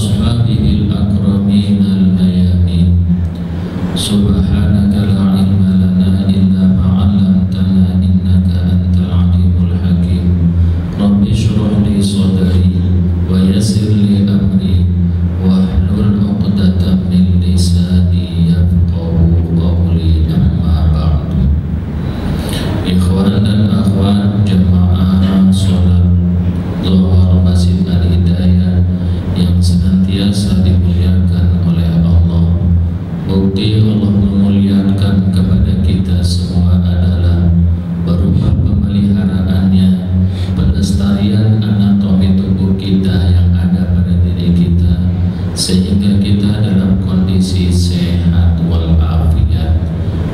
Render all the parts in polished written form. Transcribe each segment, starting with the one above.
ashabihil akramina al-mayamin. Subhanaka la ilma lana illa ma 'allamtana innaka antal alimul hakim. Rabbi shrah li sadri wa yassir li amri wahlul 'uqdatam min lisani yafqahu qawli. Amma ba'du. Ikhwan dan akhwat jamaah salat Dhuhr Masjid Al-Hidayah yang senantiasa dimuliakan oleh Allah. Bukti Allah memuliakan kepada kita semua adalah berupa pemeliharaannya, pelestarian anatomi tubuh kita yang ada pada diri kita, sehingga kita dalam kondisi sehat walafiat.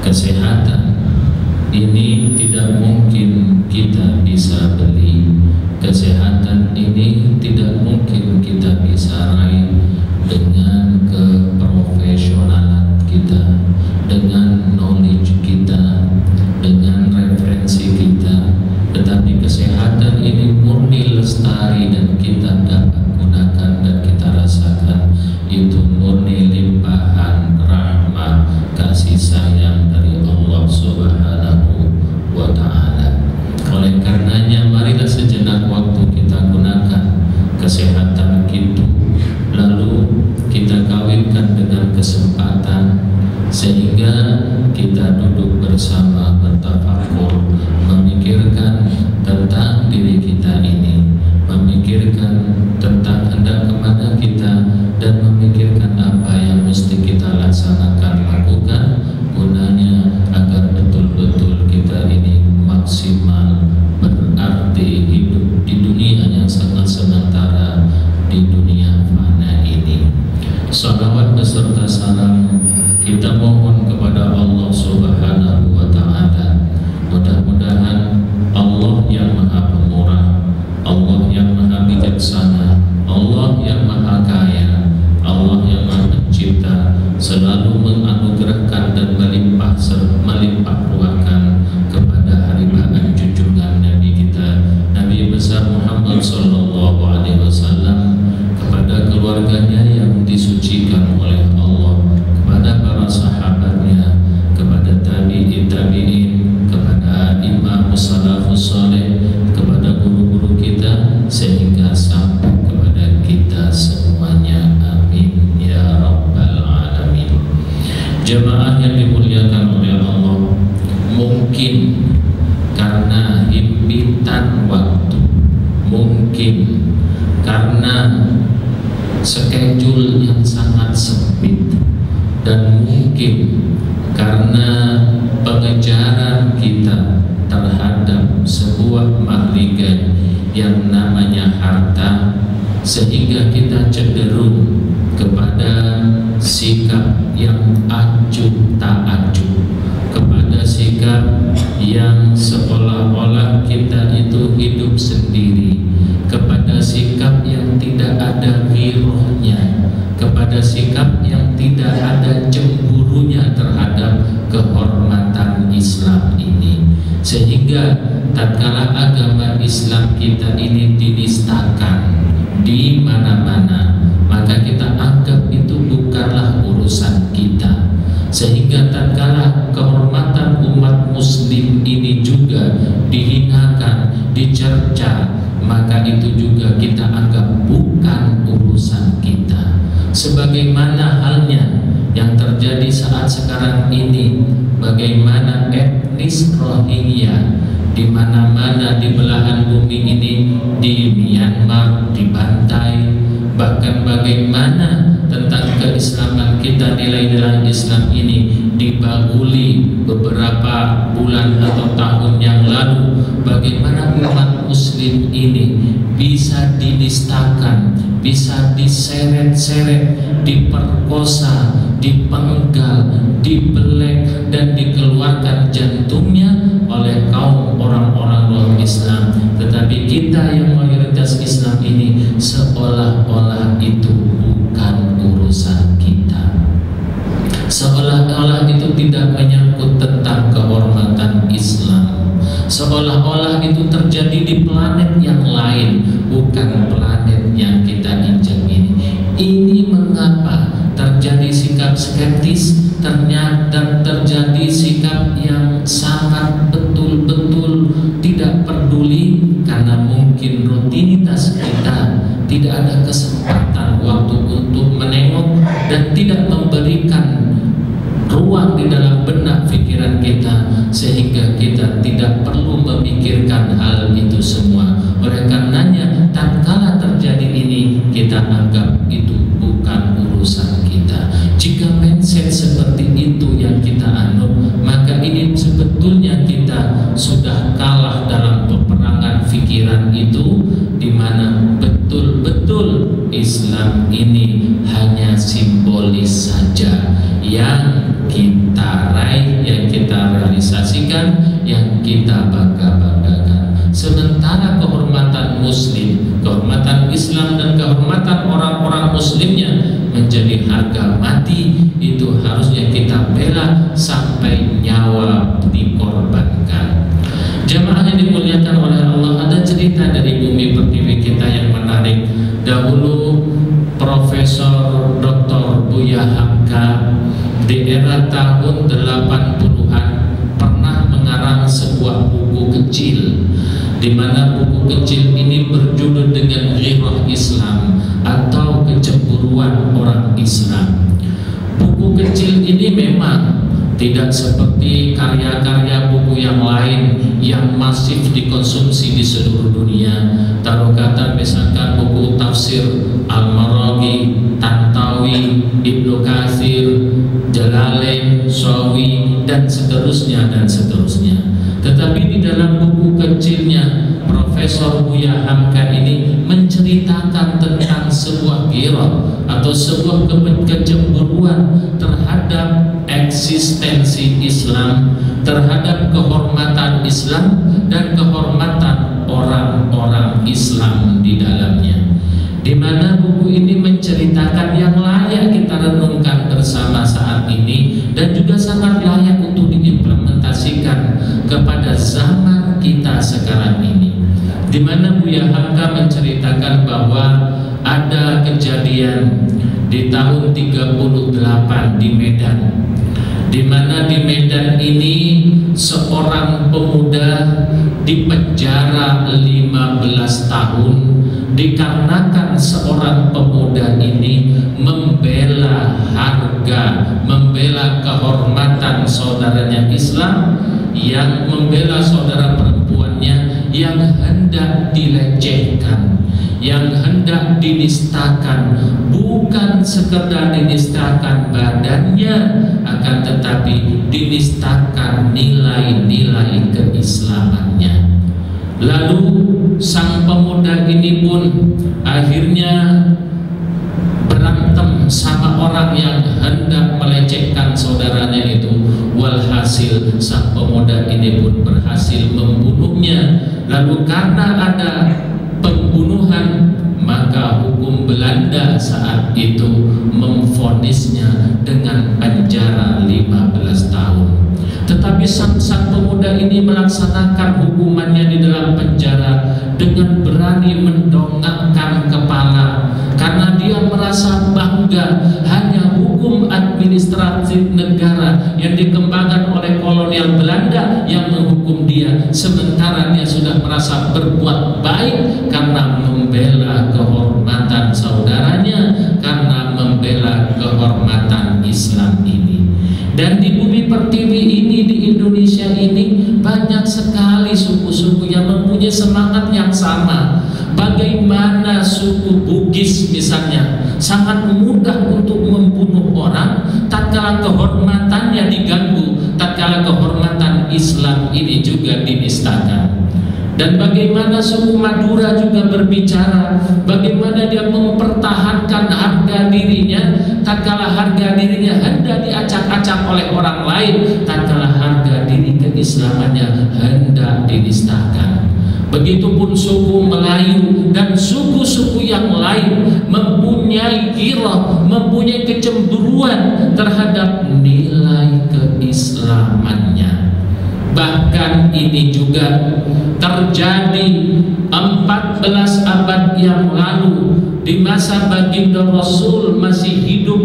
Kesehatan ini tidak mungkin kita bisa beli. Kesehatan ini tidak mungkin kita bisa raih dengan keprofesionalan kita, dengan knowledge kita, dengan referensi kita. Tetapi kesehatan ini murni lestari dan kita dapat gunakan dan kita rasakan. Itu murni limpahan rahmat kasih sayang dari Allah Subhanahu wa ta'ala. Oleh karenanya marilah sejenak waktu kita gunakan kesehatan itu, lalu kita kawinkan dengan kesempatan, sehingga kita duduk bersama bertafakur, memikirkan tentang diri kita ini, memikirkan tentang hendak kemana kita, dan memikirkan apa yang mesti kita laksanakan, lakukan, gunanya agar betul-betul kita ini maksimal, berarti hidup di dunia yang sangat sementara, di dunia fana ini. Salawat beserta salam kita mohon kepada Allah Subhanahu wa ta'ala. Mudah-mudahan Allah yang Maha Pemurah, Allah yang Maha Bijaksana, Allah yang Maha Kaya, Allah yang Maha Pencipta selalu menganugerahkan dan melimpah ruahkan kepada haribaan junjungan Nabi kita, Nabi besar Muhammad sallallahu alaihi wasallam, kepada keluarganya yang disucikan oleh Allah, kepada para sahabatnya, kepada tabi'in, kepada imam salafus saleh, kepada guru-guru kita, sehingga sampai kepada kita semuanya. Amin ya rabbal alamin. Jemaah yang dimuliakan oleh Allah, mungkin karena himpitan waktu, mungkin karena schedule yang sangat sempit, dan mungkin karena pengejaran kita terhadap sebuah mahligai yang namanya harta, sehingga kita cenderung kepada sikap yang acuh tak acuh, kepada sikap yang seolah-olah kita itu hidup sendiri, kepada sikap yang tidak ada girohnya, kepada sikap yang tidak ada cemburunya terhadap kehormatan Islam ini. Sehingga tatkala agama Islam kita ini dinistakan di mana-mana, maka kita anggap itu bukanlah urusan kita. Sehingga tatkala kehormatan umat muslim ini juga dihinakan, dicerca, maka itu juga kita anggap bukan urusan kita. Sebagaimana halnya yang terjadi saat sekarang ini, bagaimana etnis Rohingya di mana-mana di belahan bumi ini, di Myanmar dibantai, bahkan bagaimana tentang keislaman kita, nilai-nilai Islam ini dibaguli beberapa bulan atau tahun yang lalu, bagaimana umat muslim ini bisa dinistakan, bisa diseret-seret, diperkosa, dipenggal, dibelek, dan dikeluarkan jantungnya oleh kaum orang-orang luar Islam. Tetapi kita yang mayoritas Islam ini seolah-olah itu bukan urusan kita, seolah-olah itu tidak menyangkut tentang kehormatan Islam, seolah-olah itu terjadi di planet yang lain, bukan planet yang kita injak ini. Ini mengapa terjadi sikap skeptis, ternyata terjadi sikap yang sangat betul-betul tidak peduli, karena mungkin rutinitas kita tidak ada kesempatan waktu untuk menengok dan tidak memberikan ruang di dalam benak pikiran kita, sehingga kita tidak perlu memikirkan hal itu semua. Oleh karenanya, tatkala terjadi ini, kita anggap itu bukan urusan kita. Jika mindset seperti itu yang kita anut, maka ini sebetulnya kita sudah kalah dalam peperangan pikiran itu, di mana betul-betul Islam ini hanya simbolis saja yang kita raih, yang kita realisasikan, yang kita bangga-banggakan. Sementara kehormatan Muslim, kehormatan Islam, dan kehormatan orang-orang Muslimnya menjadi harga mati, itu harusnya kita bela sampai nyawa dikorbankan. Jamaah yang dimuliakan oleh Allah, ada cerita dari bumi pertiwi kita yang menarik. Dahulu Profesor Dr. Buya Hamka di era tahun 80-an pernah mengarang sebuah buku kecil, di mana buku kecil ini berjudul dengan Ghirah Islam atau kecemburuan orang Islam. Buku kecil ini memang tidak seperti karya-karya buku yang lain yang masif dikonsumsi di seluruh dunia. Taruh kata misalkan buku tafsir Al-Maraghi, Tantawi, Ibnu Katsir, Jalalain, Sawi, dan seterusnya dan seterusnya. Tetapi di dalam buku kecilnya Profesor Buya Hamka ini menceritakan tentang sebuah ghirah atau sebuah kecemburuan terhadap eksistensi Islam, terhadap kehormatan Islam dan kehormatan orang-orang Islam di dalamnya. Di mana buku ini menceritakan yang layak kita renungkan bersama saat ini, dan juga sangat layak untuk diimplementasikan kepada zaman kita sekarang ini. Di mana Buya Hamka menceritakan bahwa ada kejadian di tahun 38 di Medan, di mana di Medan ini seorang pemuda dipenjara 15 tahun dikarenakan seorang pemuda ini membela harga, membela kehormatan saudaranya Islam, yang membela saudara perempuannya yang hendak dilecehkan, yang hendak dinistakan. Bukan sekedar dinistakan badannya, akan tetapi dinistakan nilai-nilai keislamannya. Lalu sang pemuda ini pun akhirnya berantem sama orang yang hendak melecehkan saudaranya itu. Walhasil sang pemuda ini pun berhasil membunuhnya. Lalu karena ada pembunuhan, maka hukum Belanda saat itu memvonisnya dengan penjara 15 tahun. Tetapi sang pemuda ini melaksanakan hukumannya di dalam penjara dengan berani mendongakkan kepala, karena dia merasa bangga hanya hukum administratif negara yang dikembangkan oleh kolonial Belanda yang menghukum dia, sementara dia sudah merasa berbuat baik karena membela kehormatan saudaranya, karena membela kehormatan Islam ini. Dan di bumi pertiwi ini, di Indonesia ini, banyak sekali suku-suku yang mempunyai semangat yang sama. Bagaimana suku Bugis misalnya sangat mudah untuk membunuh orang tatkala kehormatannya diganggu, tatkala kehormatan Islam ini juga dinistakan. Dan bagaimana suku Madura juga berbicara, bagaimana dia mempertahankan harga dirinya tatkala harga dirinya hendak diacak-acak oleh orang lain, tatkala harga diri keislamannya hendak dinistakan. Begitupun suku Melayu dan suku-suku yang lain mempunyai ghirah, mempunyai kecemburuan terhadap nilai keislamannya. Bahkan ini juga terjadi 14 abad yang lalu di masa baginda Rasul masih hidup.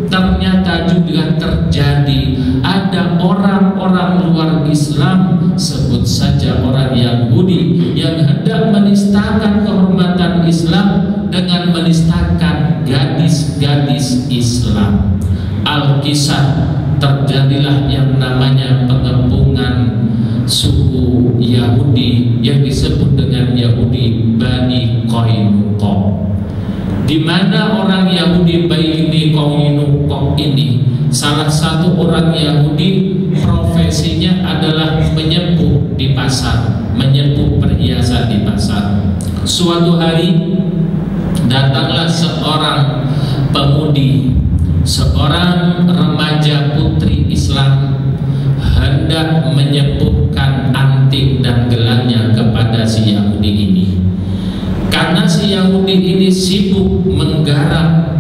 Ternyata juga terjadi ada orang-orang luar Islam, sebut saja orang Yahudi, yang hendak menistakan kehormatan Islam dengan menistakan gadis-gadis Islam. Al-Kisah, terjadilah yang namanya pengepungan suku Yahudi yang disebut dengan Yahudi Bani Qainuqa, di mana orang Yahudi Bani Qainuqa ini, salah satu orang Yahudi profesinya adalah menyepuh di pasar, menyepuh perhiasan di pasar. Suatu hari datanglah seorang pemudi, seorang remaja putri Islam, hendak menyepuhkan anting dan gelannya kepada si Yahudi ini. Karena si Yahudi ini sibuk menggarap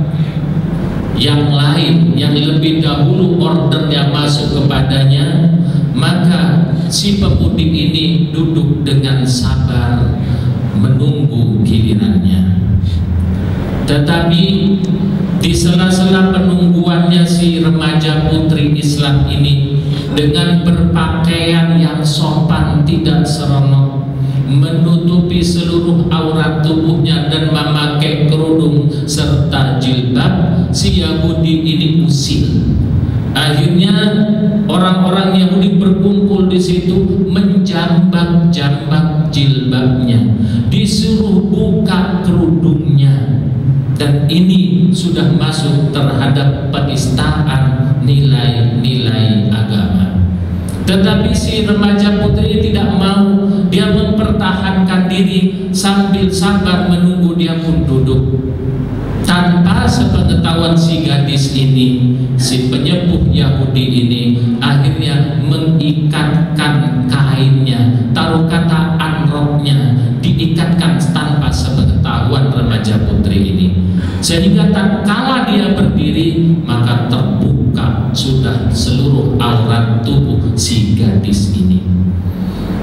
yang lain yang lebih dahulu ordernya masuk kepadanya, maka si pemudi ini duduk dengan sabar menunggu gilirannya. Tetapi di sela-sela penungguannya, si remaja putri Islam ini dengan berpakaian yang sopan, tidak seronok, menutupi seluruh aurat tubuhnya dan memakai kerudung serta jilbab, si Yahudi ini usil. Akhirnya orang-orang Yahudi berkumpul di situ, menjambak-jambak jilbabnya, disuruh buka kerudungnya, dan ini sudah masuk terhadap penistaan nilai-nilai agama. Tetapi si remaja putri tidak mau, dia mempertahankan diri sambil sabar menunggu, dia pun duduk. Tanpa sepengetahuan si gadis ini, si penyepuh Yahudi ini akhirnya mengikatkan kainnya, taruh kata anroknya, diikatkan tanpa sepengetahuan remaja putri ini, sehingga tak kala dia berdiri maka terbuka sudah seluruh aurat tubuh si gadis ini.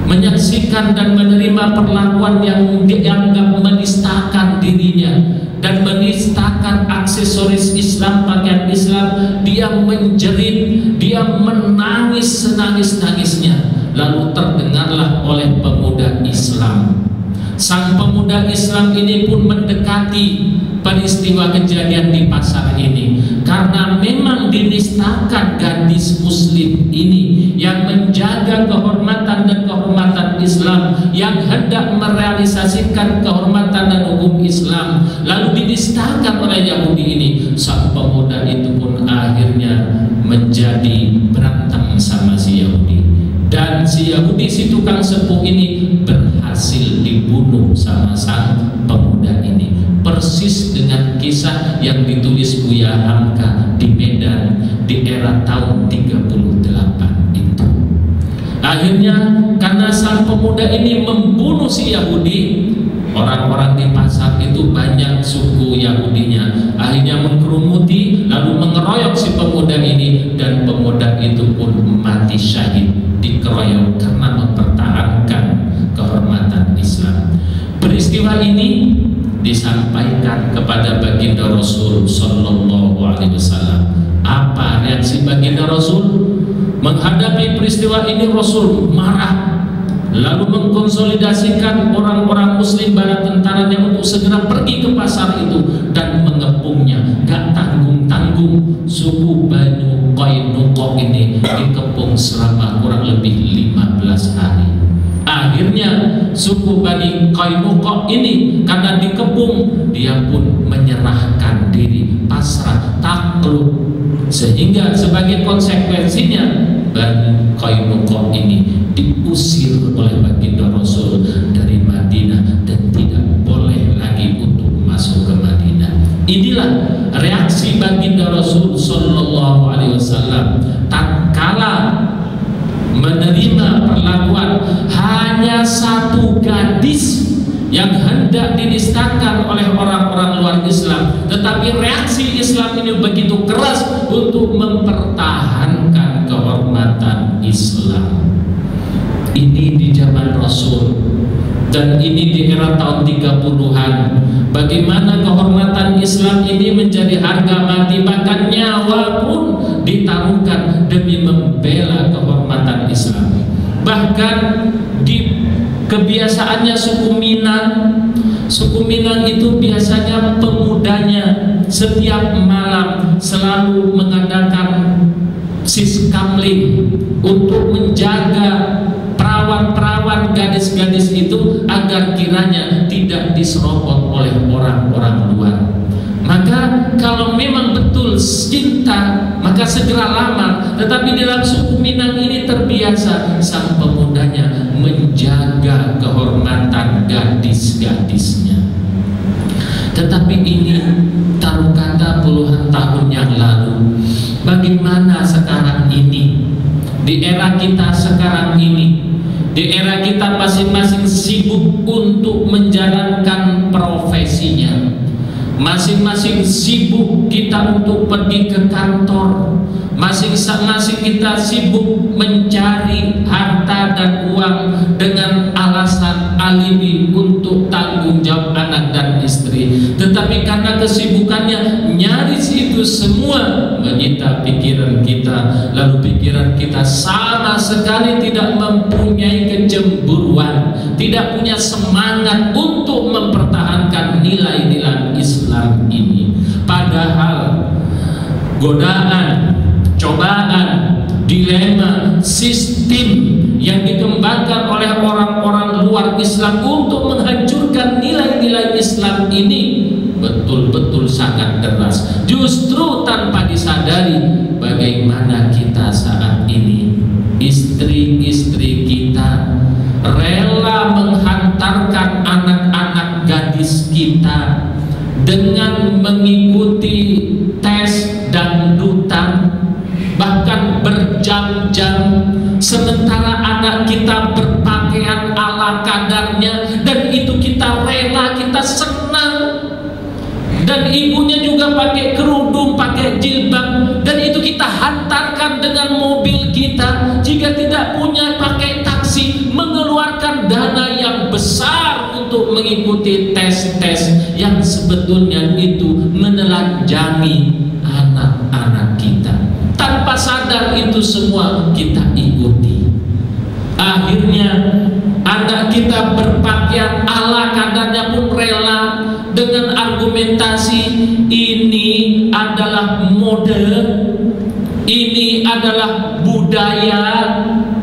Menyaksikan dan menerima perlakuan yang dianggap menistakan dirinya dan menistakan aksesoris Islam, pakaian Islam, dia menjerit, dia menangis senangis-nangisnya. Lalu terdengarlah oleh pemuda Islam. Sang pemuda Islam ini pun mendekati peristiwa kejadian di pasar ini, karena memang dinistakan gadis muslim ini yang menjaga kehormatan dan kehormatan Islam, yang hendak merealisasikan kehormatan dan hukum Islam, lalu dinistakan oleh Yahudi ini. Sang pemuda itu pun akhirnya menjadi berantem sama si Yahudi, dan si Yahudi, si tukang sepuh ini berhasil dibunuh sama sang pemuda ini, persis dengan kisah yang ditulis Buya Hamka di Medan di era tahun 38 itu. Akhirnya karena sang pemuda ini membunuh si Yahudi, orang-orang di pasar itu banyak suku Yahudinya akhirnya mengkerumuti lalu mengeroyok si pemuda ini, dan pemuda itu pun mati syahid dikeroyok karena mempertahankan kehormatan Islam. Peristiwa ini disampaikan kepada baginda Rasul Sallallahu Alaihi Wasallam. Apa reaksi baginda Rasul menghadapi peristiwa ini? Rasul marah, lalu mengkonsolidasikan orang-orang muslim bala tentaranya untuk segera pergi ke pasar itu dan mengepungnya. Gak tanggung-tanggung, suku Bani Qainuqa ini dikepung selama kurang lebih 15 hari. Akhirnya suku Bani Qainuqa ini karena dikepung, dia pun menyerahkan diri, pasrah, takluk, sehingga sebagai konsekuensinya Bani Qainuqa ini diusir oleh baginda Rasul dari Madinah dan tidak boleh lagi untuk masuk ke Madinah. Inilah reaksi baginda Rasul Sallallahu Alaihi Wasallam tatkala menerima perlakuan hanya satu gadis yang hendak dinistakan oleh orang-orang luar Islam, tetapi reaksi Islam ini begitu keras untuk mempertahankan kehormatan Islam. Ini di zaman Rasul, dan ini di era tahun 30-an. Bagaimana kehormatan Islam ini menjadi harga mati, bahkan nyawa pun ditaruhkan demi membela kehormatan Islam. Bahkan di kebiasaannya suku Minang itu biasanya pemudanya setiap malam selalu mengadakan siskamling untuk menjaga perawan-perawan gadis-gadis itu agar kiranya tidak diserobot oleh orang-orang luar. Maka kalau memang betul cinta, maka segera lamar. Tetapi dalam suku Minang ini terbiasa sang pemudanya menjaga kehormatan gadis-gadisnya. Tetapi ini taruh kata puluhan tahun yang lalu. Bagaimana sekarang ini, di era kita sekarang ini, di era kita masing-masing sibuk untuk menjalankan profesinya, masing-masing sibuk kita untuk pergi ke kantor, masing-masing kita sibuk mencari harta dan uang dengan alasan alibi untuk tanggung jawab anak dan istri. Tetapi karena kesibukannya, nyaris itu semua menyita pikiran kita. Lalu pikiran kita sama sekali tidak mempunyai kecemburuan, tidak punya semangat untuk mempertahankan nilai-nilai Islam ini. Padahal godaan, cobaan, dilema, sistem yang dikembangkan oleh orang-orang luar Islam untuk menghancurkan nilai-nilai Islam ini betul-betul sangat deras. Justru tanpa disadari bagaimana kita saat ini, istri-istri kita rela menghantarkan anak-anak gadis kita dengan mengikuti tes dangdutan, bahkan berjam-jam, sementara anak kita berpakaian ala kadarnya, dan itu kita rela, kita senang. Dan ibunya juga pakai kerudung, pakai jilbab, dan itu kita hantarkan dengan mobil kita. Jika tidak punya, pakai taksi, mengeluarkan dana yang besar untuk mengikuti tes-tes yang sebetulnya itu menelanjangi anak-anak kita. Tanpa sadar itu semua kita ikuti. Akhirnya anak kita berpakaian ala kadarnya pun rela, dengan argumentasi ini adalah mode, ini adalah budaya.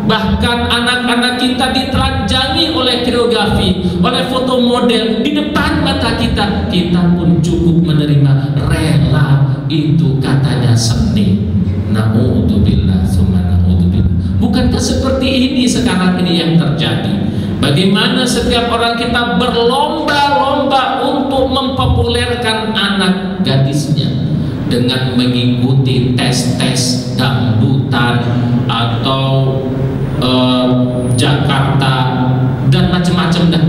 Bahkan anak-anak kita ditelanjangi oleh koreografi, oleh foto model di depan mata kita. Kita pun cukup menerima, rela, itu katanya seni. Na'udzubillah, summa na'udzubillah. Bukankah seperti ini sekarang ini yang terjadi? Bagaimana setiap orang kita berlomba-lomba untuk mempopulerkan anak gadisnya dengan mengikuti tes-tes dangdutan atau Jakarta dan macam-macam, dan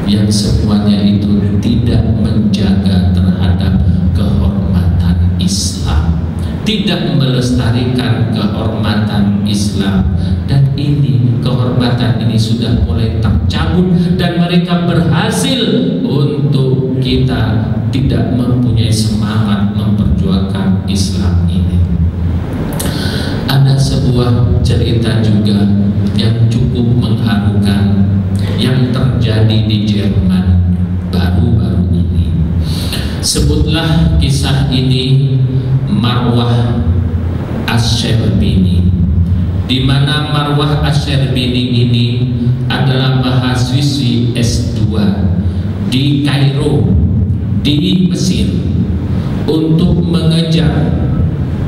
yang semuanya itu tidak menjaga terhadap kehormatan Islam, tidak melestarikan kehormatan Islam. Dan ini kehormatan ini sudah mulai tercabut, dan mereka berhasil untuk kita tidak mempunyai semangat memperjuangkan Islam ini. Ada sebuah cerita juga yang cukup mengharukan yang terjadi di Jerman baru-baru ini. Sebutlah kisah ini Marwah Asy-Syarbini, di mana Marwah Asy-Syarbini ini adalah mahasiswi S2 di Kairo di Mesir. Untuk mengejar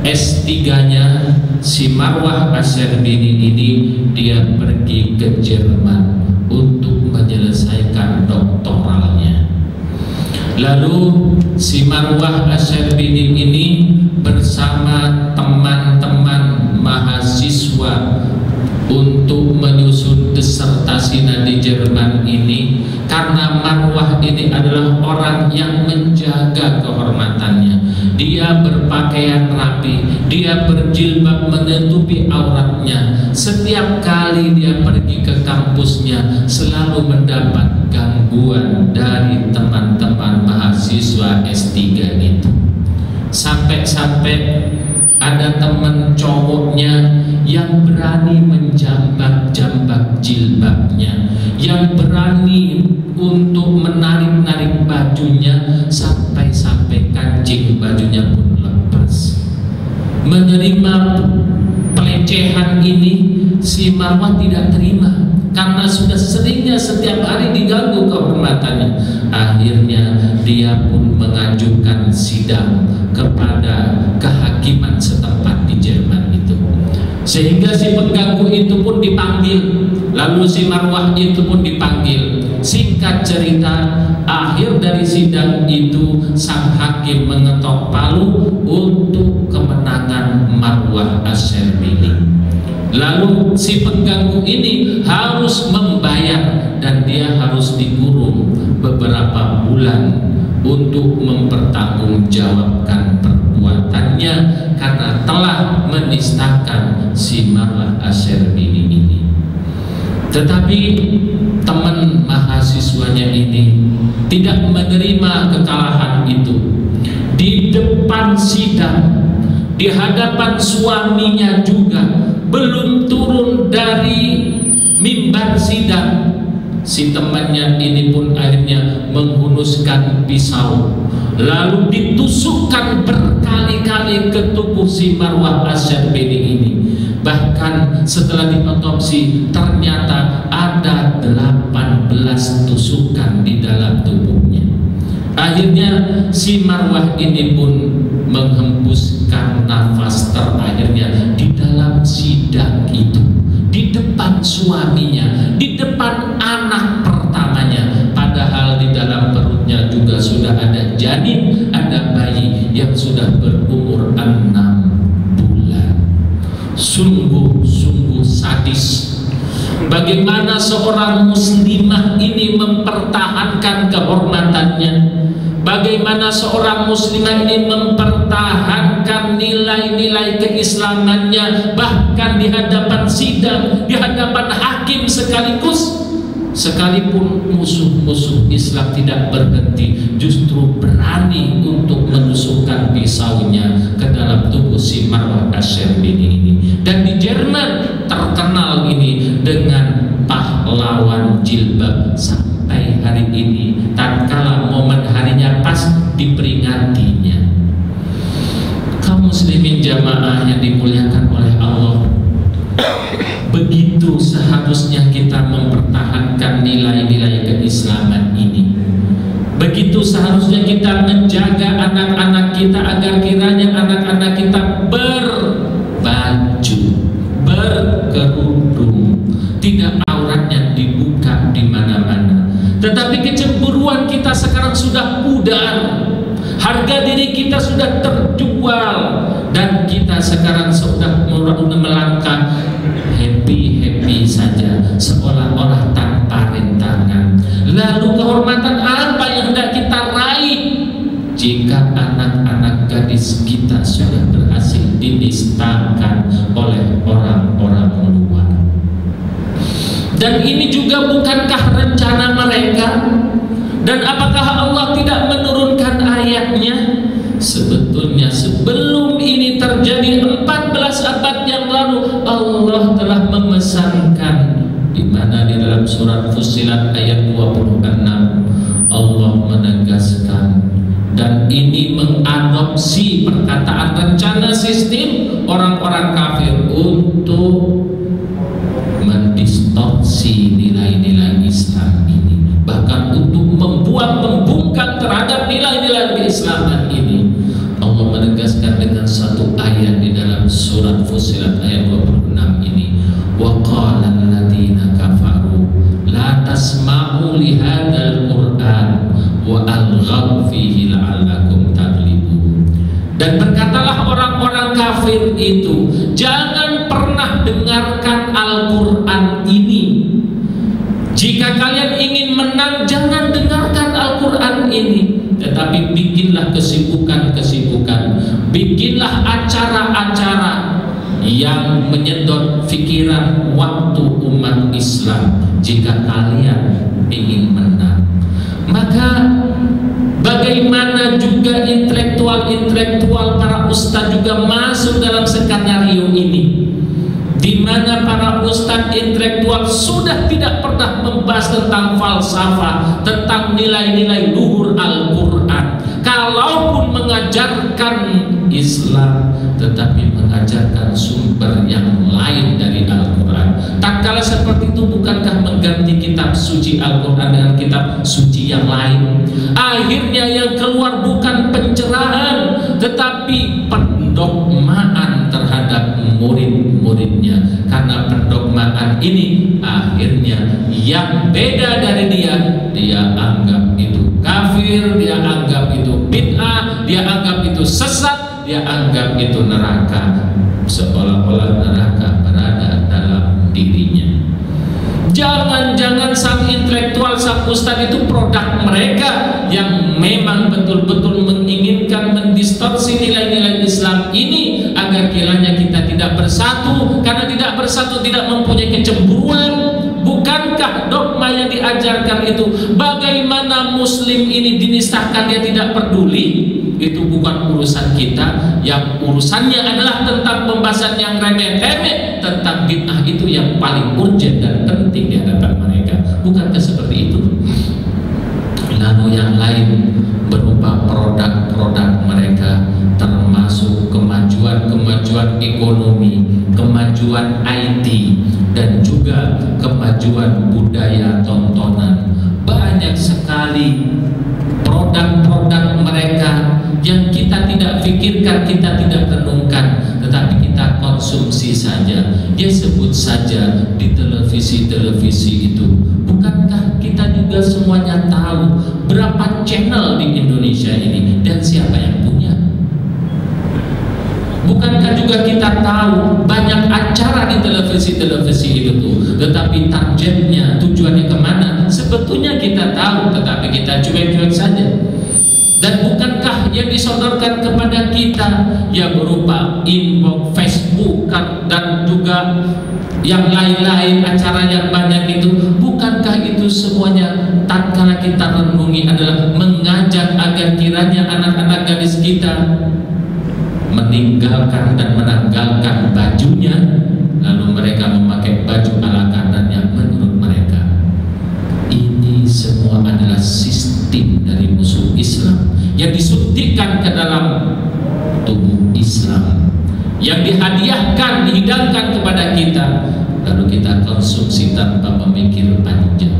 S3-nya, si Marwah Asy-Syarbini ini dia pergi ke Jerman untuk menyelesaikan doktoralnya. Lalu si Marwah Asy-Syarbini ini bersama teman-teman mahasiswa untuk menyusun disertasinya di Jerman ini, karena Marwah ini adalah orang yang menjaga kehormatannya. dia berpakaian rapi, dia berjilbab menutupi auratnya. Setiap kali dia pergi ke kampusnya selalu mendapat gangguan dari teman-teman mahasiswa S3 itu. Sampai-sampai ada teman cowoknya yang berani menjambak-jambak jilbabnya, yang berani untuk menarik-narik bajunya sampai-sampai kancing bajunya pun lepas. Menerima pelecehan ini, si Marwah tidak terima karena sudah seringnya setiap hari diganggu kehormatannya. Akhirnya dia pun mengajukan sidang kepada kehakiman setempat di Jerman itu, sehingga si pengganggu itu pun dipanggil, lalu si Marwah itu pun dipanggil. Singkat cerita, akhir dari sidang itu sang hakim mengetok palu untuk kemenangan Marwah Asy-Syarbini. Lalu si pengganggu ini harus membayar dan dia harus dikurung beberapa bulan untuk mempertanggungjawabkan perbuatannya karena telah menistakan si Marwah Asy-Syarbini ini. Tetapi teman mahasiswanya ini tidak menerima kekalahan itu. Di depan sidang, di hadapan suaminya juga, belum turun dari mimbar sidang, si temannya ini pun akhirnya menghunuskan pisau, lalu ditusukkan berkali-kali ke tubuh si Marwah Asy-Syarbini ini. Bahkan setelah diotopsi ternyata ada 18 tusukan di dalam tubuhnya. Akhirnya si Marwah ini pun menghembuskan nafas terakhirnya di dalam sidang itu, di depan suaminya, di depan anak pertamanya, padahal di dalam perutnya juga sudah ada janin, ada bayi yang sudah berumur 6 bulan. Sungguh-sungguh sadis. Bagaimana seorang muslimah ini mempertahankan kehormatannya, bagaimana seorang muslimah ini mempertahankan nilai-nilai keislamannya, bahkan di hadapan sidang, di hadapan hakim sekaligus. Sekalipun musuh-musuh Islam tidak berhenti, justru berani untuk menusukkan pisaunya ke dalam tubuh si Marwah Asy-Syarbini ini. Dan di Jerman terkenal ini dengan pahlawan jilbab sampai hari ini. Tatkala momen harinya pas diperingatinya. Kaum muslimin jamaah yang dimuliakan oleh Allah, begitu seharusnya kita mempertahankan nilai-nilai keislaman ini. Begitu seharusnya kita menjaga anak-anak kita agar kiranya anak-anak kita berbaju, berkerudung, tidak auratnya dibuka di mana-mana. Tetapi kecemburuan kita sekarang sudah pudar, harga diri kita sudah terjual, dan kita sekarang sudah melangkah happy saja, seolah-olah tanpa rintangan. Lalu kehormatan apa yang hendak kita raih jika anak-anak gadis kita sudah berhasil dinistakan oleh orang-orang luar? Dan ini juga bukankah rencana mereka? Dan apakah Allah tidak menurunkan ayatnya? Sebetulnya sebelum ini terjadi 14 abad yang lalu, Allah telah memesankan, di mana di dalam surat Fussilat ayat 26 Allah menegaskan, dan ini mengadopsi perkataan rencana sistem orang-orang kafir untuk mendistorsi nilai-nilai Islam ini, bahkan untuk membuat pembungkam terhadap nilai-nilai keislaman ini. Allah menegaskan dengan satu ayat di dalam surat Fussilat ayat 26 ini, wa qala alladziina kafaru la tasma'u li hadzal qur'an wa alghaw fihi la'allakum taghlibun. Dan berkatalah orang-orang kafir itu, jangan pernah dengarkan Al-Qur'an ini. Jika kalian ingin menang, jangan dengarkan Al-Qur'an ini, tetapi bikinlah kesibukan-kesibukan bikinlah acara-acara yang menyedot pikiran waktu umat Islam. Jika kalian ingin menang, maka bagaimana juga intelektual para ustadz juga masuk dalam skenario ini, di mana para ustadz intelektual sudah tidak pernah membahas tentang falsafah, tentang nilai-nilai luhur Al-Quran. Kalaupun mengajarkan Islam, tetapi mengajarkan sumber yang lain dari Al-Quran. Tak kala seperti itu, bukankah mengganti kitab suci Al-Quran dengan kitab suci yang lain? Akhirnya yang keluar bukan pencerahan, tetapi pendogmaan terhadap murid-muridnya. Karena pendogmaan ini akhirnya yang beda dari dia anggap itu kafir, dia anggap itu bid'ah, dia anggap itu sesat, dia anggap itu neraka, seolah-olah neraka berada dalam dirinya. Jangan-jangan sang intelektual, sang ustadz itu produk mereka yang memang betul-betul menginginkan mendistorsi nilai-nilai Islam ini agar kiranya kita tidak bersatu. Karena tidak bersatu tidak mempunyai kecemburuan. Bukankah dogma yang diajarkan itu bagaimana muslim ini dinistakan, dia tidak peduli? Itu bukan urusan kita. Yang urusannya adalah tentang pembahasan yang remeh-temeh, tentang bid'ah itu yang paling urgent dan penting di hadapan mereka. Bukankah seperti itu? Lalu yang lain berupa produk-produk mereka, termasuk kemajuan ekonomi, kemajuan IT, dan juga kemajuan budaya tontonan. Banyak sekali produk-produk mereka yang kita tidak pikirkan, kita tidak renungkan, tetapi kita konsumsi saja. Dia sebut saja di televisi itu. Bukankah kita juga semuanya tahu berapa channel di Indonesia ini dan siapa yang punya? Bukankah juga kita tahu banyak acara di televisi itu, tetapi targetnya, tujuannya kemana? Sebetulnya kita tahu, tetapi kita cuek-cuek saja. Dan bukankah yang disodorkan kepada kita yang berupa inbox, Facebook, dan juga yang lain-lain acara yang banyak itu, bukankah itu semuanya tatkala kita renungi adalah mengajak agar kiranya anak-anak gadis kita meninggalkan dan menanggalkan bajunya, lalu mereka memakai baju ala kadarnya menurut mereka. Ini semua adalah sistem dari musuh Islam yang disuntikkan ke dalam tubuh Islam, yang dihadiahkan, dihidangkan kepada kita, lalu kita konsumsi tanpa memikir panjang.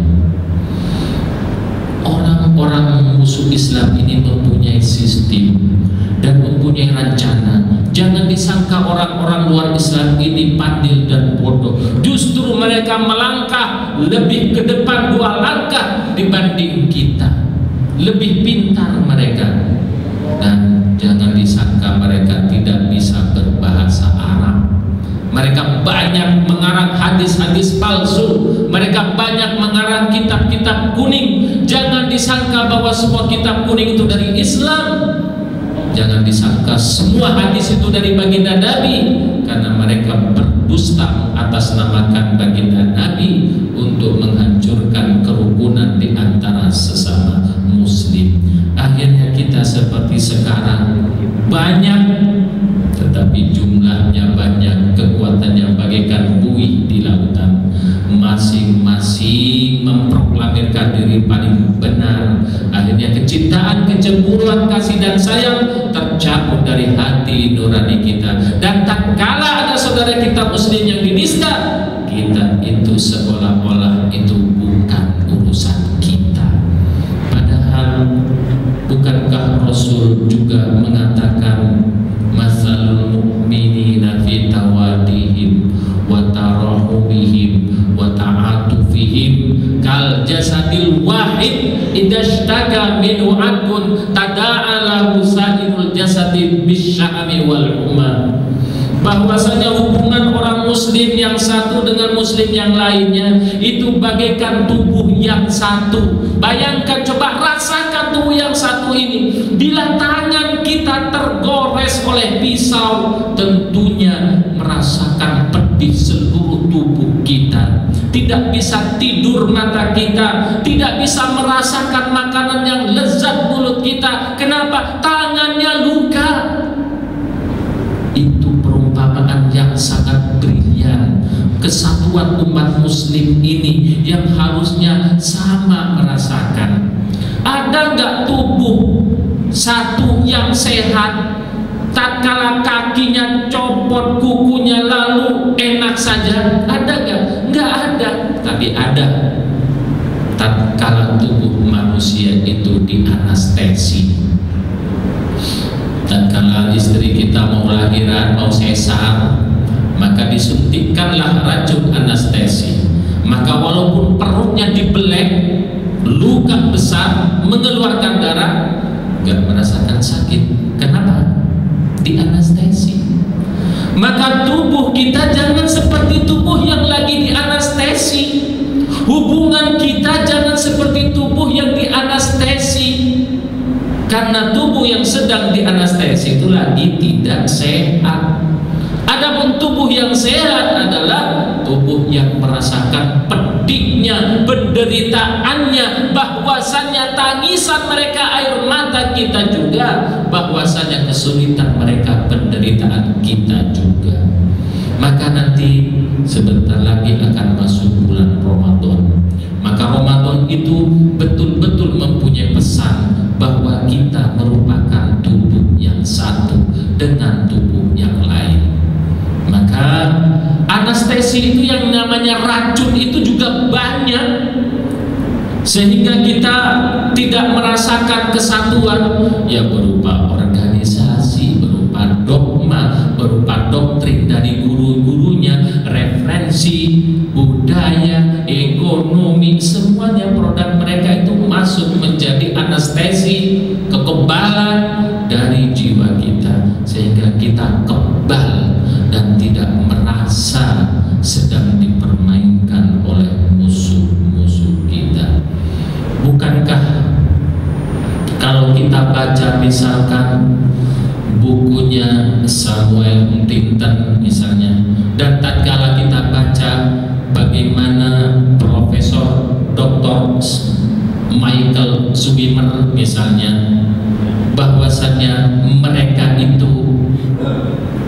Orang-orang musuh Islam ini mempunyai sistem dan mempunyai rencana. Jangan disangka orang-orang luar Islam ini pandai dan bodoh. Justru mereka melangkah lebih ke depan 2 langkah dibanding kita. Lebih pintar mereka. Dan jangan disangka mereka tidak bisa berbahasa Arab. Mereka banyak mengarang hadis-hadis palsu. Mereka banyak mengarang kitab-kitab kuning. Jangan disangka bahwa semua kitab kuning itu dari Islam. Jangan disangka semua hadis itu dari baginda Nabi, karena mereka berdusta mengatasnamakan baginda Nabi untuk menghancurkan kerukunan di antara sesama muslim. Akhirnya kita seperti sekarang, banyak tetapi jumlahnya banyak, kekuatannya bagaikan buih di lautan. Masing-masing memproklamirkan diri paling benar. Akhirnya kecintaan, kecemburuan, kasih dan sayang tercabut dari hati nurani kita. Dan tak kala ada saudara kita muslim yang dinista, kita itu seolah-olah itu bukan urusan kita. Padahal bukankah Rasul juga mengatakan masalul mu'minina fi tawadihim wa tarahumihim wa ta'atufihim kal jasadil wahid idashtaka minhu adun tada'ala sairul jasadi bisya'ami wal huma. Bahwasanya hubungan orang muslim yang satu dengan muslim yang lainnya itu bagaikan tubuh yang satu. Bayangkan, coba rasakan tubuh yang satu ini. Bila tangan kita tergores oleh risau, tentunya merasakan pedih seluruh tubuh kita. Tidak bisa tidur mata kita, tidak bisa merasakan makanan yang lezat mulut kita. Kenapa? Tangannya luka. Itu perumpamaan yang sangat brilian. Kesatuan umat muslim ini yang harusnya sama merasakan. Ada nggak tubuh satu yang sehat, tatkala kakinya copot, kukunya lalu enak saja? Ada nggak? Nggak ada. Tapi ada tatkala tubuh manusia itu dianestesi. Tatkala istri kita mau lahiran, mau sesar, maka disuntikkanlah racun anestesi. Maka walaupun perutnya dibelek, luka besar, mengeluarkan darah, nggak merasakan sakit. Kenapa? Dianestesi. Maka tubuh kita jangan seperti tubuh yang lagi dianestesi. Hubungan kita jangan seperti tubuh yang dianestesi. Karena tubuh yang sedang dianestesi itu lagi tidak sehat. Adapun tubuh yang sehat adalah tubuh yang merasakan pedihnya, penderitaannya, bahwasannya tangisan mereka, air mata kita juga, bahwasannya kesulitan mereka, penderitaan kita juga. Maka nanti sebentar lagi akan masuk bulan Ramadan. Maka Ramadan itu betul-betul mempunyai pesan bahwa kita merupakan tubuh yang satu dengan tubuh yang lain. Maka anestesi itu yang namanya racun itu juga banyak, sehingga kita tidak merasakan kesatuan, ya berupa organisasi, berupa dogma, berupa doktrin dari guru-gurunya, referensi, budaya, ekonomi, semuanya produk mereka itu masuk menjadi anestesi kekebalan dari jiwa kita, sehingga kita kebal dan tidak merasa sedang dipermainkan oleh musuh-musuh kita. Bukankah kalau kita baca misalkan bukunya Samuel Huntington misalnya, dan tatkala kita baca bagaimana Profesor Dr. Michael Schumer misalnya, bahwasannya mereka itu,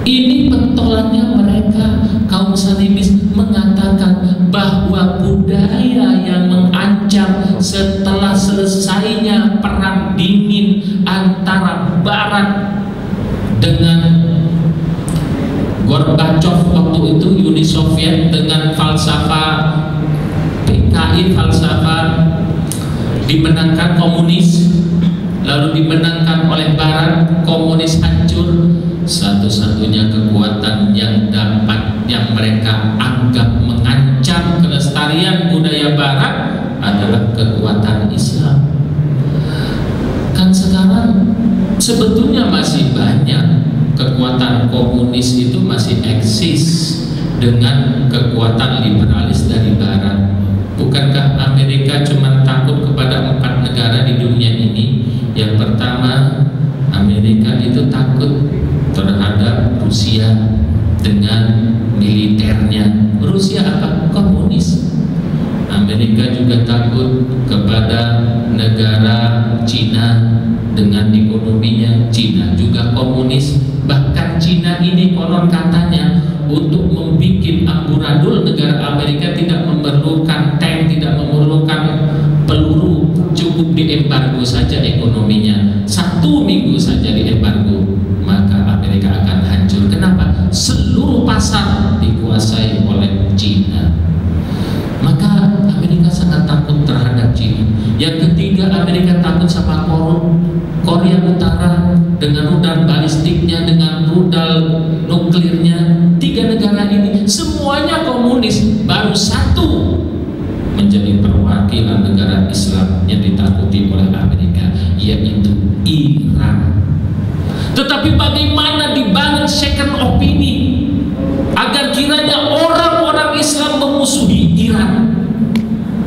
ini pentolannya mereka kaum Salimis mengatakan bahwa budaya yang mengancam setelah selesainya perang dingin antara Barat dengan Gorbachev waktu itu, Uni Soviet, dengan falsafah PKI, falsafah dimenangkan komunis, lalu dimenangkan oleh Barat, komunis hancur. Satu-satunya kekuatan yang mereka anggap mengancam kelestarian budaya Barat adalah kekuatan Islam. Kan sekarang sebetulnya masih banyak kekuatan komunis itu masih eksis dengan kekuatan liberalis dari Barat. Bukankah Amerika cuma takut kepada 4 negara di dunia ini? Yang pertama, Amerika itu takut terhadap Rusia dengan militernya. Rusia apa? Komunis. Amerika juga takut kepada negara Cina dengan ekonominya. Cina juga komunis. Bahkan Cina ini konon katanya untuk membuat amburadul negara Amerika tidak memerlukan tank, tidak memerlukan peluru, cukup diembargo saja ekonominya. 1 minggu saja diembargo, maka Amerika akan hancur. Kenapa? Seluruh pasar dikuasai oleh Cina. Maka Amerika sangat takut terhadap Cina. Yang ketiga, Amerika takut sama Korea Utara dengan rudal balistiknya, dengan rudal nuklirnya. 3 negara ini semuanya komunis, baru 1 menjadi perwakilan negara Islam yang ditakuti oleh Amerika, yaitu Iran. Tetapi bagaimana dibangun second opini agar kiranya orang-orang Islam memusuhi Iran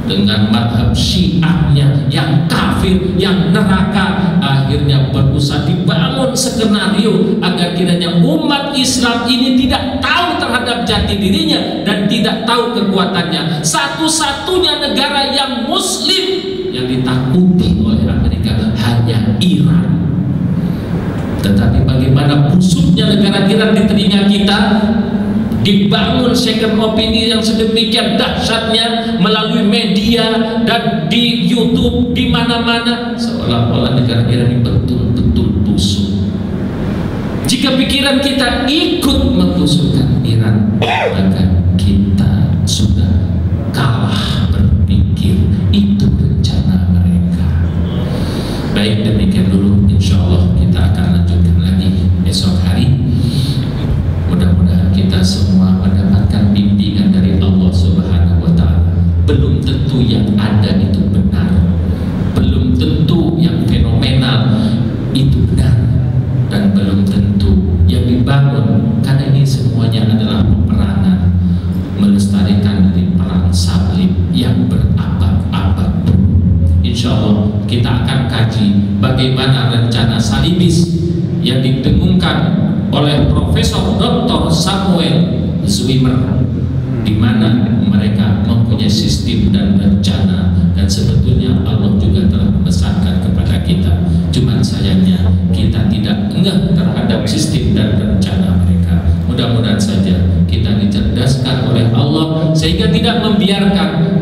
dengan madhab syiahnya yang kafir, yang neraka? Akhirnya berusaha dibangun skenario agar kiranya umat Islam ini tidak tahu terhadap jati dirinya dan tidak tahu kekuatannya. Satu-satunya negara yang Muslim yang ditakuti oleh Amerika hanya Iran. Tetapi bagaimana busuknya negara Iran di telinga kita, dibangun second opinion yang sedemikian dahsyatnya melalui media dan di YouTube, di mana-mana, seolah-olah negara Iran ini betul-betul busuk. Jika pikiran kita ikut membusukkan Iran, maka kita sudah kalah berpikir. Itu rencana mereka. Baik, demikian dulu. Insya Allah kita akan lanjutkan lagi besok hari. Mudah-mudahan kita semua mendapatkan bimbingan dari Allah Subhanahu wa Ta'ala. Belum tentu yang ada itu benar, belum tentu yang fenomenal itu benar, dan belum tentu yang dibangun, karena ini semuanya adalah peperangan melestarikan dari perang salib yang berabad-abad. Insya Allah kita akan kaji bagaimana rencana salibis yang didengungkan oleh Profesor Dr. Samuel Zwimmer, di mana mereka mempunyai sistem dan rencana, dan sebetulnya Allah juga telah membesarkan kepada kita. Cuman sayangnya kita tidak ngeh terhadap sistem dan rencana mereka. Mudah-mudahan saja kita dicerdaskan oleh Allah sehingga tidak membiarkan